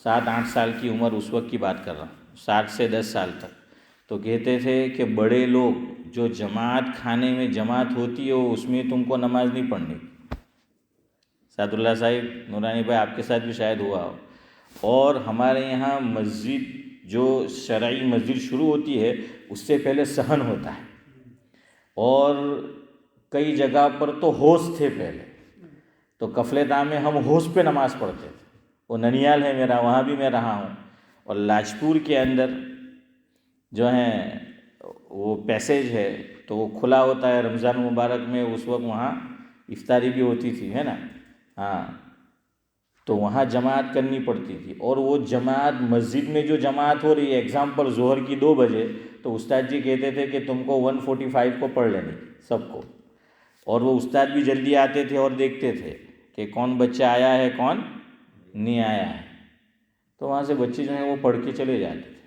7-8 سال کی عمر، اس وقت کی بات کر رہا ہوں، 7 سے 10 سال تک، تو کہتے تھے کہ بڑے لوگ جو جماعت کھانے میں جماعت ہوتی ہے اس میں تم کو نماز نہیں پڑھنی۔ سعد اللہ صاحب نورانی بھائی آپ کے ساتھ بھی شاید ہوا ہو۔ اور ہمارے یہاں مسجد جو شرعی مسجد شروع ہوتی ہے اس سے پہلے صحن ہوتا ہے، اور کئی جگہ پر تو حوض تھے پہلے، تو کفلے دام میں ہم حوض پہ نماز پڑھتے تھے۔ وہ ننیال ہے میرا، وہاں بھی میں رہا ہوں۔ اور لاجپور کے اندر جو ہیں وہ پیسیج ہے تو وہ کھلا ہوتا ہے رمضان مبارک میں، اس وقت وہاں افطاری بھی ہوتی تھی، ہے نا، ہاں، تو وہاں جماعت کرنی پڑتی تھی۔ اور وہ جماعت مسجد میں جو جماعت ہو رہی ہے، ایگزامپل ظہر کی 2 بجے، تو استاد جی کہتے تھے کہ تم کو 1:45 کو پڑھ لینی سب کو، اور وہ استاد بھی جلدی آتے تھے اور دیکھتے تھے کہ کون بچہ آیا ہے کون نہیں آیا ہے، تو وہاں سے بچے جو ہیں وہ پڑھ کے چلے جاتے تھے۔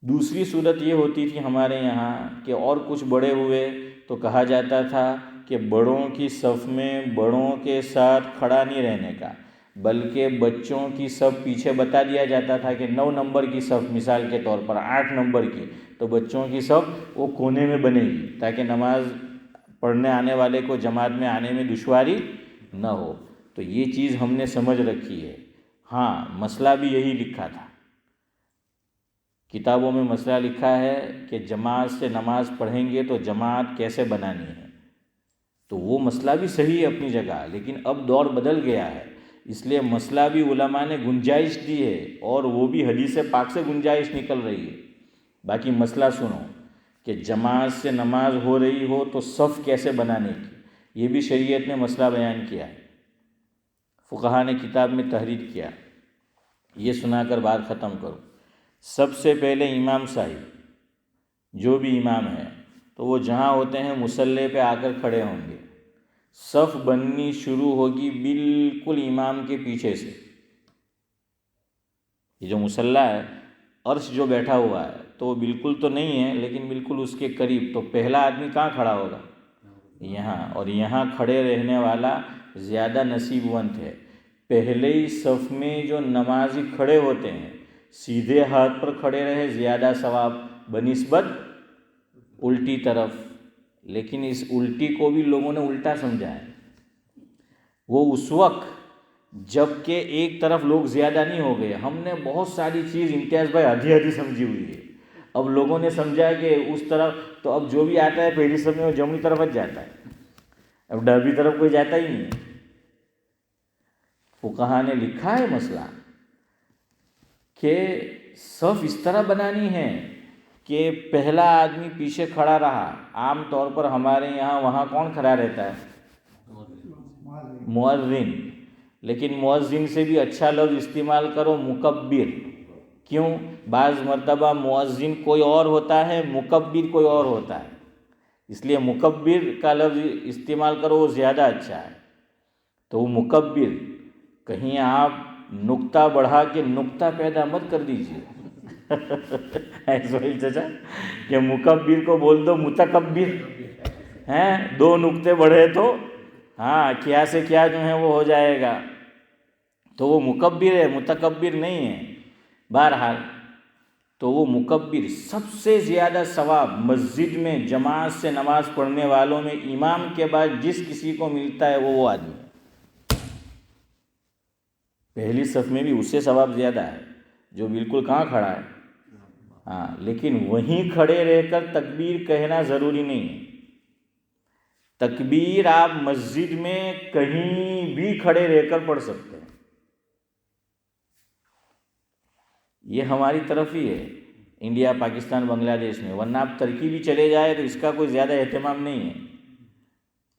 دوسری صورت یہ ہوتی تھی ہمارے یہاں کہ اور کچھ بڑے ہوئے تو کہا جاتا تھا کہ بڑوں کی صف میں بڑوں کے ساتھ کھڑا نہیں رہنے کا، بلکہ بچوں کی صف پیچھے بتا دیا جاتا تھا کہ 9 نمبر کی صف مثال کے طور پر 8 نمبر کی، تو بچوں کی صف وہ کونے میں بنے گی تاکہ نماز پڑھنے آنے والے کو جماعت میں آنے میں دشواری نہ ہو۔ تو یہ چیز ہم نے سمجھ رکھی ہے۔ ہاں، مسئلہ بھی یہی لکھا تھا، کتابوں میں مسئلہ لکھا ہے کہ جماعت سے نماز پڑھیں گے تو جماعت کیسے بنانی ہے، تو وہ مسئلہ بھی صحیح ہے اپنی جگہ، لیکن اب دور بدل گیا ہے، اس لیے مسئلہ بھی علماء نے گنجائش دی ہے، اور وہ بھی حدیث پاک سے گنجائش نکل رہی ہے۔ باقی مسئلہ سنو کہ جماعت سے نماز ہو رہی ہو تو صف کیسے بنانے کی، یہ بھی شریعت نے مسئلہ بیان کیا ہے، فقہا نے کتاب میں تحریر کیا۔ یہ سنا کر بات ختم کروں۔ سب سے پہلے امام صاحب جو بھی امام ہے تو وہ جہاں ہوتے ہیں مصلی پہ آ کر کھڑے ہوں گے، صف بننی شروع ہوگی بالکل امام کے پیچھے سے۔ یہ جو مصلی ہے، عرش جو بیٹھا ہوا ہے تو وہ بالکل تو نہیں ہے لیکن بالکل اس کے قریب، تو پہلا آدمی کہاں کھڑا ہوگا؟ یہاں، اور یہاں کھڑے رہنے والا زیادہ نصیبوند ہے۔ پہلے ہی صف میں جو نمازی کھڑے ہوتے ہیں سیدھے ہاتھ پر کھڑے رہے زیادہ ثواب بنسبت الٹی طرف، لیکن اس الٹی کو بھی لوگوں نے الٹا سمجھا ہے۔ وہ اس وقت جب کہ ایک طرف لوگ زیادہ نہیں ہو گئے، ہم نے بہت ساری چیز امتیاز بھائی آدھی سمجھی ہوئی ہے، اب لوگوں نے سمجھا کہ اس طرف، تو اب جو بھی آتا ہے پہلی صف میں وہ جمنی طرف جاتا ہے، اب ڈبی طرف کوئی جاتا ہی نہیں ہے۔ فقہا نے لکھا ہے مسئلہ کہ صف اس طرح بنانی ہے کہ پہلا آدمی پیچھے کھڑا رہا۔ عام طور پر ہمارے یہاں وہاں کون کھڑا رہتا ہے؟ مؤذن، لیکن مؤذن سے بھی اچھا لفظ استعمال کرو مکبر۔ کیوں؟ بعض مرتبہ مؤذن کوئی اور ہوتا ہے، مکبر کوئی اور ہوتا ہے، اس لیے مکبر کا لفظ استعمال کرو، وہ زیادہ اچھا ہے۔ تو وہ مکبر، کہیں آپ نقطہ بڑھا کے نقطہ پیدا مت کر دیجیے ایسوہیل چچا کہ مکبر کو بول دو متکبر، ہیں 2 نقطے بڑھے تو ہاں کیا سے کیا جو ہے وہ ہو جائے گا، تو وہ مکبر ہے، متکبر نہیں ہے۔ بہرحال تو وہ مکبر، سب سے زیادہ ثواب مسجد میں جماعت سے نماز پڑھنے والوں میں امام کے بعد جس کسی کو ملتا ہے وہ آدمی ہے۔ پہلی صف میں بھی اس سے ثواب زیادہ ہے جو بالکل کہاں کھڑا ہے، ہاں، لیکن وہیں کھڑے رہ کر تکبیر کہنا ضروری نہیں ہے۔ تکبیر آپ مسجد میں کہیں بھی کھڑے رہ کر پڑھ سکتے ہیں، یہ ہماری طرف ہی ہے انڈیا، پاکستان، بنگلہ دیش میں، ورنہ آپ ترکی بھی چلے جائے تو اس کا کوئی زیادہ اہتمام نہیں ہے۔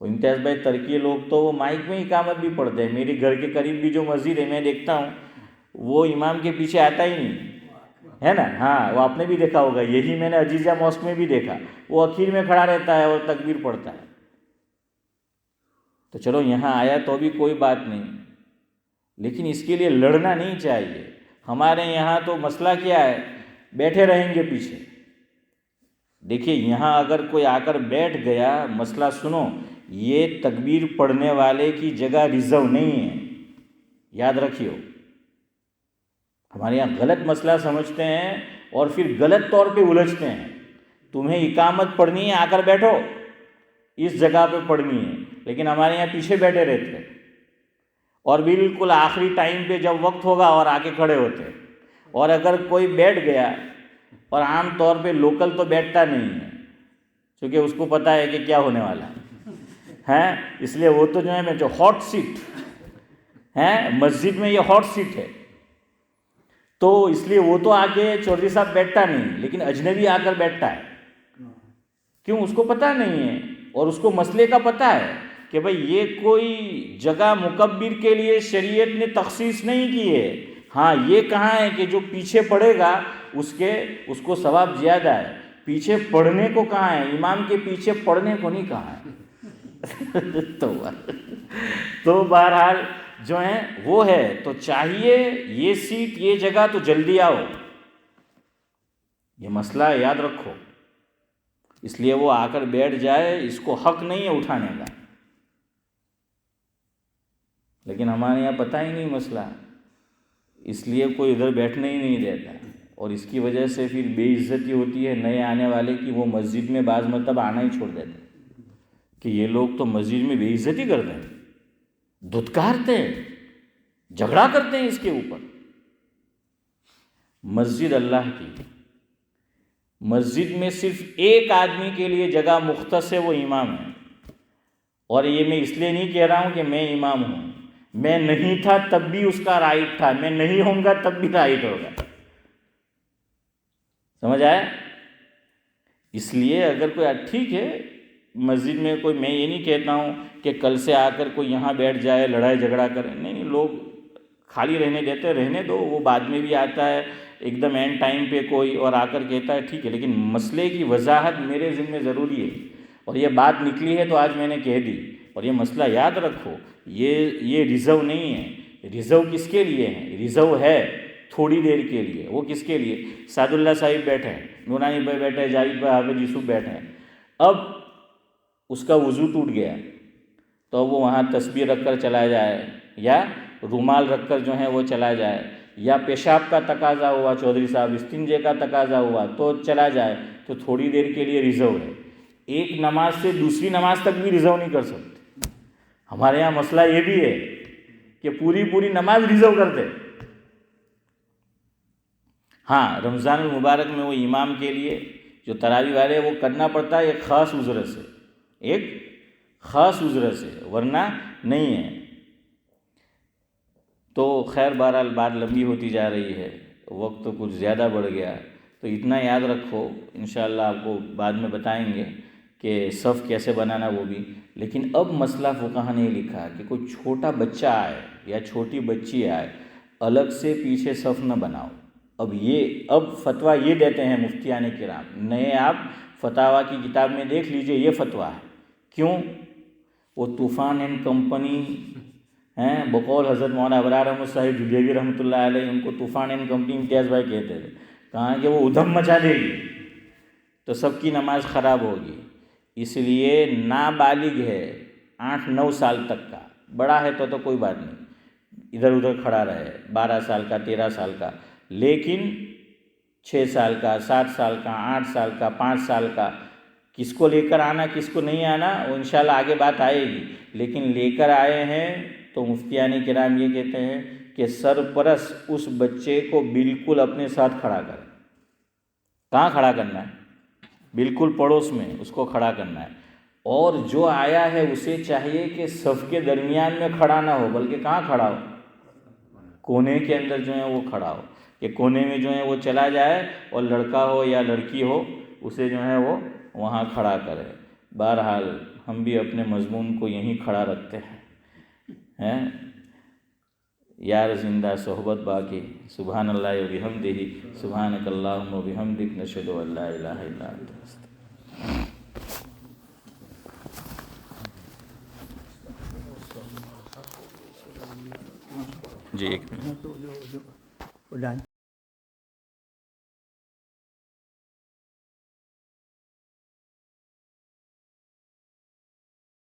وہ امتیاز بھائی ترکی لوگ تو وہ مائک میں اقامت بھی پڑھتے ہیں، میری گھر کے قریب بھی جو مسجد ہے میں دیکھتا ہوں وہ امام کے پیچھے آتا ہی نہیں ہے نا، ہاں، وہ آپ نے بھی دیکھا ہوگا، یہی میں نے عزیزہ ماسک میں بھی دیکھا، وہ اخیر میں کھڑا رہتا ہے اور تکبیر پڑھتا ہے۔ تو چلو یہاں آیا تو بھی کوئی بات نہیں، لیکن اس کے لیے لڑنا نہیں چاہیے۔ ہمارے یہاں تو مسئلہ کیا ہے، بیٹھے رہیں گے پیچھے۔ دیکھیے یہاں اگر کوئی آ کر بیٹھ گیا، مسئلہ سنو، یہ تکبیر پڑھنے والے کی جگہ ریزرو نہیں ہے، یاد رکھیو، ہمارے یہاں غلط مسئلہ سمجھتے ہیں اور پھر غلط طور پہ الجھتے ہیں. تمہیں اقامت پڑھنی ہے آ کر بیٹھو، اس جگہ پہ پڑھنی ہے، لیکن ہمارے یہاں پیچھے بیٹھے رہتے ہیں اور بالکل آخری ٹائم پہ جب وقت ہوگا اور آ کے کھڑے ہوتے ہیں. اور اگر کوئی بیٹھ گیا، اور عام طور پہ لوکل تو بیٹھتا نہیں ہے کیونکہ اس کو پتہ ہے کہ کیا ہونے والا ہے، اس لیے وہ تو جو ہے جو ہاٹ سیٹ ہے مسجد میں، یہ ہاٹ سیٹ ہے، تو اس لیے وہ تو آ کے چودھری صاحب بیٹھتا نہیں، لیکن اجنبی آ کر بیٹھتا ہے. کیوں؟ اس کو پتہ نہیں ہے اور اس کو مسئلے کا پتہ ہے کہ بھئی یہ کوئی جگہ مکبر کے لیے شریعت نے تخصیص نہیں کی ہے. ہاں یہ کہاں ہے کہ جو پیچھے پڑھے گا اس کو ثواب زیادہ ہے. پیچھے پڑھنے کو کہاں ہے؟ امام کے پیچھے پڑھنے کو نہیں کہاں ہے. تو بہرحال جو ہے وہ ہے، تو چاہیے یہ سیٹ یہ جگہ تو جلدی آؤ، یہ مسئلہ یاد رکھو. اس لیے وہ آ کر بیٹھ جائے، اس کو حق نہیں ہے اٹھانے کا. لیکن ہمارے یہاں پتہ ہی نہیں مسئلہ، اس لیے کوئی ادھر بیٹھنے ہی نہیں دیتا، اور اس کی وجہ سے پھر بے عزتی ہوتی ہے نئے آنے والے کی. وہ مسجد میں بعض مرتبہ آنا ہی چھوڑ دیتے کہ یہ لوگ تو مسجد میں بے عزتی کرتے ہیں، دھتکارتے ہیں، جھگڑا کرتے ہیں اس کے اوپر. مسجد اللہ کی، مسجد میں صرف ایک آدمی کے لیے جگہ مختص ہے، وہ امام ہے. اور یہ میں اس لیے نہیں کہہ رہا ہوں کہ میں امام ہوں، میں نہیں تھا تب بھی اس کا رائٹ تھا، میں نہیں ہوں گا تب بھی رائٹ ہوگا. سمجھ آیا؟ اس لیے اگر کوئی ٹھیک ہے مسجد میں کوئی، میں یہ نہیں کہتا ہوں کہ کل سے آ کر کوئی یہاں بیٹھ جائے لڑائی جھگڑا کرے، نہیں، لوگ خالی رہنے دیتے، رہنے دو. وہ بعد میں بھی آتا ہے ایک دم اینڈ ٹائم پہ کوئی اور آ کر کہتا ہے ٹھیک ہے، لیکن مسئلے کی وضاحت میرے ذمہ ضروری ہے. اور یہ بات نکلی ہے تو آج میں نے کہہ دی. اور یہ مسئلہ یاد رکھو، یہ ریزرو نہیں ہے. ریزرو کس کے لیے ہے؟ ریزرو ہے تھوڑی دیر کے لیے. وہ کس کے لیے؟ سعد اللہ صاحب بیٹھے ہیں، نورانی بھائی بیٹھے ہیں، جاوید بھائی، حافظ یوسف بیٹھے ہیں. اب اس کا وضو ٹوٹ گیا تو وہ وہاں تسبیح رکھ کر چلا جائے، یا رومال رکھ کر جو ہے وہ چلا جائے، یا پیشاب کا تقاضا ہوا چودھری صاحب، استنجے کا تقاضا ہوا تو چلا جائے، تو تھوڑی دیر کے لیے ریزرو ہے. ایک نماز سے دوسری نماز تک بھی ریزرو نہیں کر سکتے. ہمارے یہاں مسئلہ یہ بھی ہے کہ پوری نماز ریزرو کرتے. ہاں رمضان المبارک میں وہ امام کے لیے جو تراویح والے وہ کرنا پڑتا ہے ایک خاص عذر سے، ایک خاص عذر سے، ورنہ نہیں ہے. تو خیر بہرحال بات لمبی ہوتی جا رہی ہے، وقت تو کچھ زیادہ بڑھ گیا. تو اتنا یاد رکھو، انشاءاللہ آپ کو بعد میں بتائیں گے کہ صف کیسے بنانا وہ بھی. لیکن اب مسئلہ فقہا نے لکھا کہ کوئی چھوٹا بچہ آئے یا چھوٹی بچی آئے، الگ سے پیچھے صف نہ بناؤ. اب فتویٰ یہ دیتے ہیں مفتیان کرام نئے، آپ فتاویٰ کی کتاب میں دیکھ لیجئے، یہ فتویٰ ہے. کیوں؟ وہ طوفان اینڈ کمپنی ہیں، بقول حضرت مولانا ابرار احمد صاحب جلیوی رحمۃ اللہ علیہ، ان کو طوفان اینڈ کمپنی امتیاز بھائی کہتے تھے. کہاں کہ وہ ادھم مچا دے گی تو سب کی نماز خراب ہوگی. اس لیے نابالغ ہے 8-9 سال تک کا، بڑا ہے تو کوئی بات نہیں، ادھر ادھر کھڑا رہے، 12 سال کا 13 سال کا. لیکن 6 سال کا 7 سال کا 8 سال کا 5 سال کا، کس کو لے کر آنا کس کو نہیں آنا وہ انشاءاللہ آگے بات آئے گی. لیکن لے کر آئے ہیں تو مفتیان کرام یہ کہتے ہیں کہ سرپرست اس بچے کو بالکل اپنے ساتھ کھڑا کرے. کہاں کھڑا کرنا ہے؟ بالکل پڑوس میں اس کو کھڑا کرنا ہے. اور جو آیا ہے اسے چاہیے کہ صف کے درمیان میں کھڑا نہ ہو، بلکہ کہاں کھڑا ہو؟ کونے کے اندر جو ہے وہ کھڑا ہو، کہ کونے میں جو ہے وہ چلا جائے اور لڑکا ہو یا لڑکی ہو اسے جو ہے وہ وہاں کھڑا کرے. بہرحال ہم بھی اپنے مضمون کو یہیں کھڑا رکھتے ہیں. یار زندہ صحبت باقی. سبحان اللہ و بحمدہ، سبحانک اللہم و بحمدک، نشہد ان لا الہ الا انت. جی ایک منٹ.